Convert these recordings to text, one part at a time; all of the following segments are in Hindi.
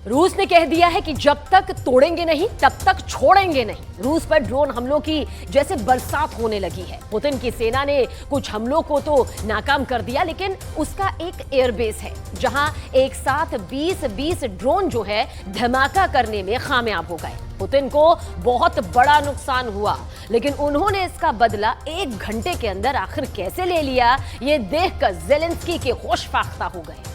रूस ने कह दिया है कि जब तक तोड़ेंगे नहीं तब तक छोड़ेंगे नहीं। रूस पर ड्रोन हमलों की जैसे बरसात होने लगी है। पुतिन की सेना ने कुछ हमलों को तो नाकाम कर दिया, लेकिन उसका एक एयरबेस है जहां एक साथ 20 ड्रोन जो है धमाका करने में कामयाब हो गए। पुतिन को बहुत बड़ा नुकसान हुआ, लेकिन उन्होंने इसका बदला 1 घंटे के अंदर आखिर कैसे ले लिया, ये देखकर ज़ेलेंस्की के होश फाख्ता हो गए।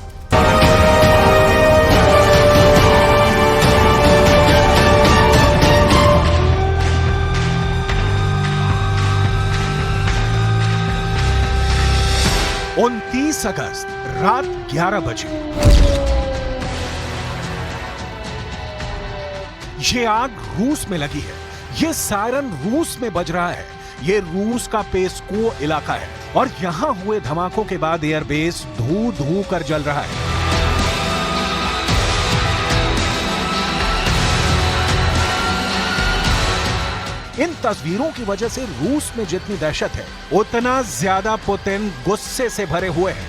उनतीस अगस्त रात 11 बजे ये आग रूस में लगी है। ये सायरन रूस में बज रहा है। ये रूस का पेस्को इलाका है और यहां हुए धमाकों के बाद एयरबेस धू धू कर जल रहा है। इन तस्वीरों की वजह से रूस में जितनी दहशत है, उतना ज्यादा पुतिन गुस्से से भरे हुए हैं,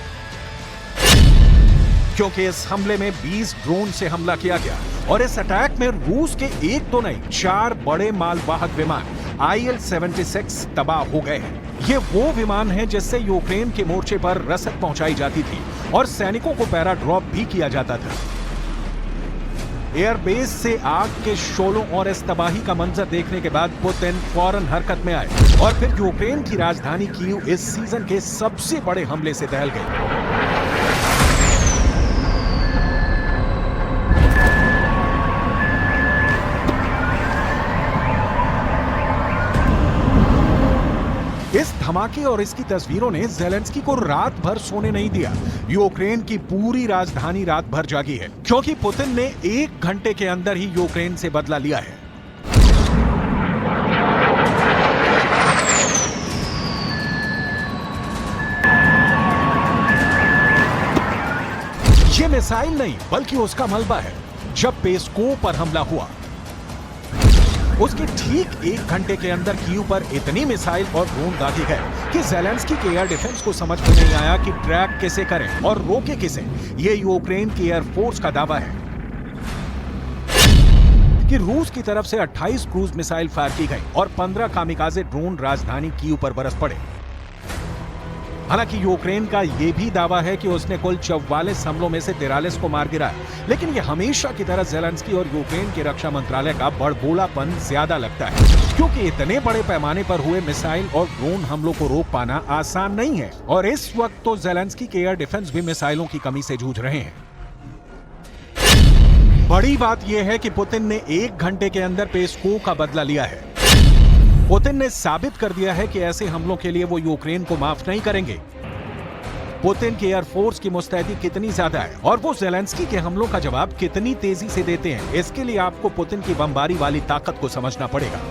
क्योंकि इस हमले में 20 ड्रोन से हमला किया गया और इस अटैक में रूस के एक तो नहीं 4 बड़े मालवाहक विमान IL-76 तबाह हो गए हैं। ये वो विमान हैं जिससे यूक्रेन के मोर्चे पर रसद पहुंचाई जाती थी और सैनिकों को पैराड्रॉप भी किया जाता था। एयरबेस से आग के शोलों और इस तबाही का मंजर देखने के बाद पुतिन फौरन हरकत में आए और फिर यूक्रेन की राजधानी कीव इस सीजन के सबसे बड़े हमले से दहल गई। इस धमाके और इसकी तस्वीरों ने ज़ेलेंस्की को रात भर सोने नहीं दिया। यूक्रेन की पूरी राजधानी रात भर जागी है, क्योंकि पुतिन ने 1 घंटे के अंदर ही यूक्रेन से बदला लिया है। ये मिसाइल नहीं बल्कि उसका मलबा है। जब पेस्को पर हमला हुआ, उसके ठीक 1 घंटे के अंदर कीव पर इतनी मिसाइल और ड्रोन दागे गए कि ज़ेलेंस्की के एयर डिफेंस को समझ में नहीं आया कि ट्रैक कैसे करें और रोके किसे। ये यूक्रेन की एयरफोर्स का दावा है कि रूस की तरफ से 28 क्रूज मिसाइल फायर की गई और 15 कामिकाज़े ड्रोन राजधानी कीव पर बरस पड़े। हालांकि यूक्रेन का यह भी दावा है कि उसने कुल 44 हमलों में से 43 को मार गिराया, लेकिन यह हमेशा की तरह ज़ेलेंस्की और यूक्रेन के रक्षा मंत्रालय का बड़बोलापन ज्यादा लगता है, क्योंकि इतने बड़े पैमाने पर हुए मिसाइल और ड्रोन हमलों को रोक पाना आसान नहीं है और इस वक्त तो ज़ेलेंस्की के एयर डिफेंस भी मिसाइलों की कमी से जूझ रहे हैं। बड़ी बात यह है कि पुतिन ने 1 घंटे के अंदर पेस्को का बदला लिया है। पुतिन ने साबित कर दिया है कि ऐसे हमलों के लिए वो यूक्रेन को माफ नहीं करेंगे। पुतिन की एयरफोर्स की मुस्तैदी कितनी ज्यादा है और वो ज़ेलेंस्की के हमलों का जवाब कितनी तेजी से देते हैं, इसके लिए आपको पुतिन की बमबारी वाली ताकत को समझना पड़ेगा।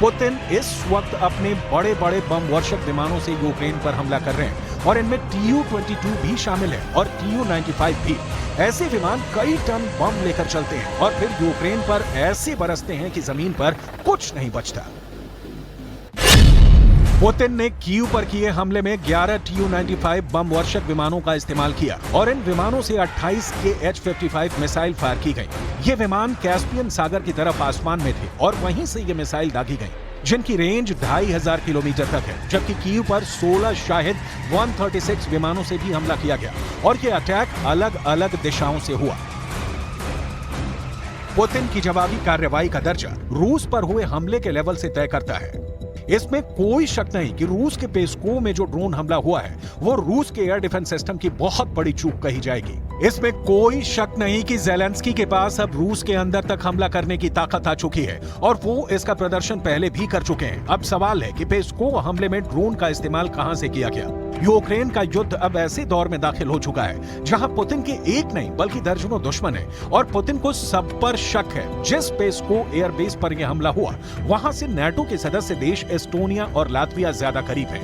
पुतिन इस वक्त अपने बड़े बड़े बम वर्षक विमानों से यूक्रेन पर हमला कर रहे हैं और इनमें Tu-22 भी शामिल है और Tu-95 भी। ऐसे विमान कई टन बम लेकर चलते हैं और फिर यूक्रेन पर ऐसे बरसते हैं कि जमीन पर कुछ नहीं बचता। पुतिन ने कीव पर किए हमले में 11 Tu-95 बम वर्षक विमानों का इस्तेमाल किया और इन विमानों से 28 Kh-55 मिसाइल फायर की गई। ये विमान कैस्पियन सागर की तरफ आसमान में थे और वहीं से ये मिसाइल दागी गई, जिनकी रेंज 2500 किलोमीटर तक है, जबकि कीव पर 16 शाहिद 136 विमानों से भी हमला किया गया और ये अटैक अलग अलग दिशाओं से हुआ। पुतिन की जवाबी कार्रवाई का दर्जा रूस पर हुए हमले के लेवल से तय करता है। इसमें कोई शक नहीं कि रूस के पेस्को में जो ड्रोन हमला हुआ है वो रूस के एयर डिफेंस सिस्टम की बहुत बड़ी चूक कही जाएगी। इसमें कोई शक नहीं कि ज़ेलेंस्की के पास अब रूस के अंदर तक हमला करने की ताकत आ चुकी है और वो इसका प्रदर्शन पहले भी कर चुके हैं। अब सवाल है कि पेस्को हमले में ड्रोन का इस्तेमाल कहां से किया गया। यूक्रेन का युद्ध अब ऐसे दौर में दाखिल हो चुका है जहां पुतिन के एक नहीं बल्कि दर्जनों दुश्मन है और पुतिन को सब पर शक है। जिस पेस्को एयरबेस पर यह हमला हुआ, वहां से नाटो के सदस्य देश एस्टोनिया और लातविया ज्यादा करीब है।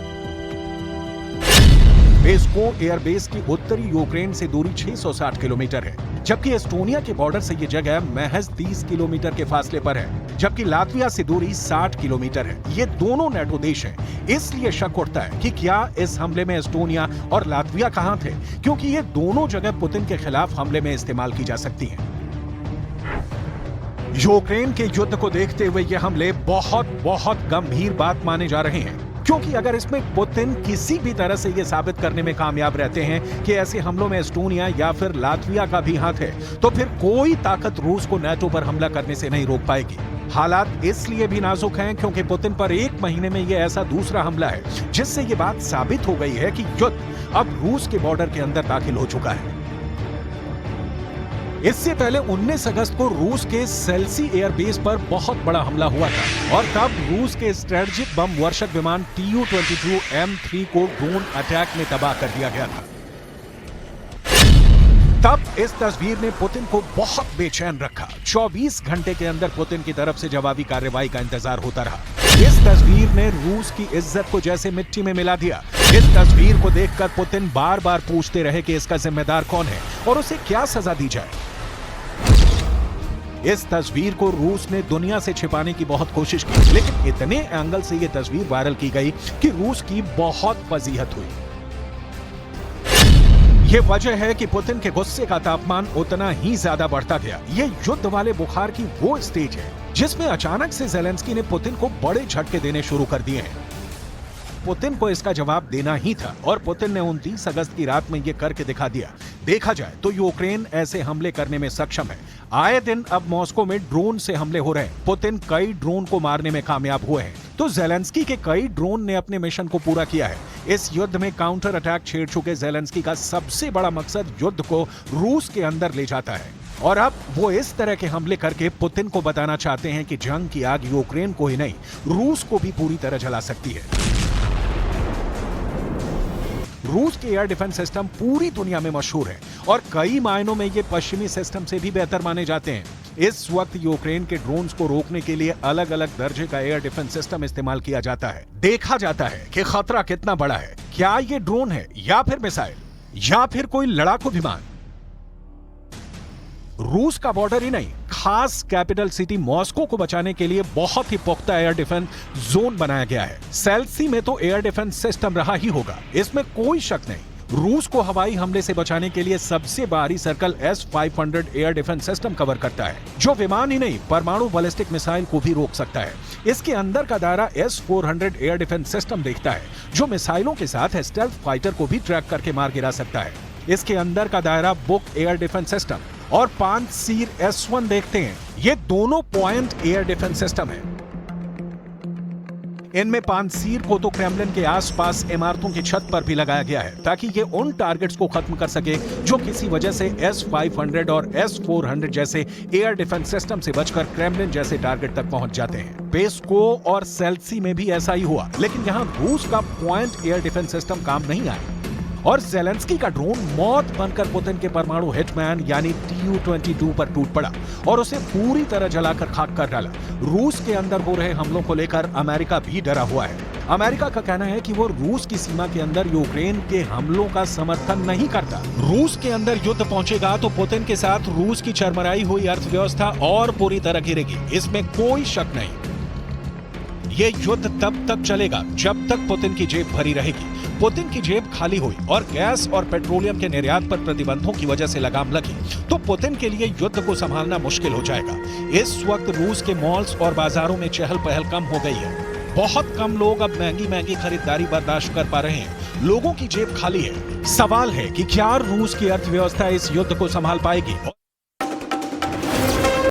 पेस्को एयरबेस की उत्तरी यूक्रेन से दूरी 660 किलोमीटर है, जबकि एस्टोनिया के बॉर्डर से ये जगह महज 30 किलोमीटर के फासले पर है, जबकि लातविया से दूरी 60 किलोमीटर है। ये दोनों नेटो देश हैं। इसलिए शक उठता है कि क्या इस हमले में एस्टोनिया और लातविया कहां थे, क्योंकि ये दोनों जगह पुतिन के खिलाफ हमले में इस्तेमाल की जा सकती हैं। यूक्रेन के युद्ध को देखते हुए ये हमले बहुत गंभीर बात माने जा रहे हैं, क्योंकि अगर इसमें पुतिन किसी भी तरह से ये साबित करने में कामयाब रहते हैं कि ऐसे हमलों में एस्टोनिया या फिर लातविया का भी हाथ है, तो फिर कोई ताकत रूस को नेटो पर हमला करने से नहीं रोक पाएगी। हालात इसलिए भी नाजुक हैं क्योंकि पुतिन पर 1 महीने में ये ऐसा दूसरा हमला है जिससे ये बात साबित हो गई है कि युद्ध अब रूस के बॉर्डर के अंदर दाखिल हो चुका है। इससे पहले 19 अगस्त को रूस के सेल्सी एयरबेस पर बहुत बड़ा हमला हुआ था और तब रूस के स्ट्रेटेजिक बम वर्षक विमान Tu-22M3 को ड्रोन अटैक में तबाह कर दिया गया था। तब इस तस्वीर ने पुतिन को बहुत बेचैन रखा। 24 घंटे के अंदर पुतिन की तरफ से जवाबी कार्रवाई का इंतजार होता रहा। इस तस्वीर ने रूस की इज्जत को जैसे मिट्टी में मिला दिया। इस तस्वीर को देखकर पुतिन बार बार पूछते रहे कि इसका जिम्मेदार कौन है और उसे क्या सजा दी जाए। इस तस्वीर को रूस ने दुनिया से छिपाने की बहुत कोशिश की, लेकिन इतने एंगल से यह तस्वीर वायरल की गई कि रूस की बहुत फजीहत हुई। ये वजह है कि पुतिन के गुस्से का तापमान उतना ही ज्यादा बढ़ता गया। ये युद्ध वाले बुखार की वो स्टेज है जिसमें अचानक से ज़ेलेंस्की ने पुतिन को बड़े झटके देने शुरू कर दिए हैं। पुतिन को इसका जवाब देना ही था और पुतिन ने 29 अगस्त की रात में ये करके दिखा दिया। देखा जाए तो यूक्रेन ऐसे हमले करने में सक्षम है। आए दिन अब मॉस्को में ड्रोन से हमले हो रहे हैं। पुतिन कई ड्रोन को मारने में कामयाब हुए हैं, तो ज़ेलेंस्की के कई ड्रोन ने अपने मिशन को पूरा किया है। इस युद्ध में काउंटर अटैक छेड़ चुके ज़ेलेंस्की का सबसे बड़ा मकसद युद्ध को रूस के अंदर ले जाता है और अब वो इस तरह के हमले करके पुतिन को बताना चाहते हैं कि जंग की आग यूक्रेन को ही नहीं, रूस को भी पूरी तरह जला सकती है। रूस के एयर डिफेंस सिस्टम पूरी दुनिया में मशहूर है और कई मायनों में ये पश्चिमी सिस्टम से भी बेहतर माने जाते हैं। इस वक्त यूक्रेन के ड्रोन्स को रोकने के लिए अलग अलग दर्जे का एयर डिफेंस सिस्टम इस्तेमाल किया जाता है। देखा जाता है कि खतरा कितना बड़ा है। क्या ये ड्रोन है या फिर मिसाइल या फिर कोई लड़ाकू विमान। रूस का बॉर्डर ही नहीं, खास कैपिटल सिटी मॉस्को को बचाने के लिए बहुत ही पुख्ता एयर डिफेंस जोन बनाया गया है। सेल्सी में तो एयर डिफेंस सिस्टम रहा ही होगा, इसमें कोई शक नहीं। रूस को हवाई हमले से बचाने के लिए सबसे बाहरी circle S-500 air defence system cover करता है, जो विमान ही नहीं परमाणु बैलिस्टिक मिसाइल को भी रोक सकता है। इसके अंदर का दायरा S-400 एयर डिफेंस सिस्टम देखता है, जो मिसाइलों के साथ स्टेल्थ फाइटर को भी ट्रैक करके मार गिरा सकता है। इसके अंदर का दायरा बुक एयर डिफेंस सिस्टम और पांचसीर S-1 देखते हैं। ये दोनों पॉइंट एयर डिफेंस सिस्टम है। इनमें पांचसीर को तो क्रेमलिन के आसपास इमारतों की छत पर भी लगाया गया है, ताकि ये उन टारगेट्स को खत्म कर सके जो किसी वजह से S-500 और S-400 जैसे एयर डिफेंस सिस्टम से बचकर क्रेमलिन जैसे टारगेट तक पहुंच जाते हैं। पेस्को और सेल्सी में भी ऐसा ही हुआ, लेकिन यहाँ रूस का पॉइंट एयर डिफेंस सिस्टम काम नहीं आया और ज़ेलेंस्की का ड्रोन मौत बनकर पुतिन के परमाणु हिटमैन यानी Tu-22 पर टूट पड़ा और उसे पूरी तरह जलाकर खाक कर डाला। रूस के अंदर हो रहे हमलों को लेकर अमेरिका भी डरा हुआ है। अमेरिका का कहना है कि वो रूस की सीमा के अंदर यूक्रेन के हमलों का समर्थन नहीं करता। रूस के अंदर युद्ध पहुंचेगा तो पुतिन के साथ रूस की चरमराई हुई अर्थव्यवस्था और पूरी तरह गिरेगी, इसमें कोई शक नहीं। ये युद्ध तब तक चलेगा जब तक पुतिन की जेब भरी रहेगी। पुतिन की जेब खाली हुई और गैस और पेट्रोलियम के निर्यात पर प्रतिबंधों की वजह से लगाम लगी तो पुतिन के लिए युद्ध को संभालना मुश्किल हो जाएगा। इस वक्त रूस के मॉल्स और बाजारों में चहल पहल कम हो गई है। बहुत कम लोग अब महंगी खरीदारी बर्दाश्त कर पा रहे हैं। लोगों की जेब खाली है। सवाल है कि क्या रूस की अर्थव्यवस्था इस युद्ध को संभाल पाएगी।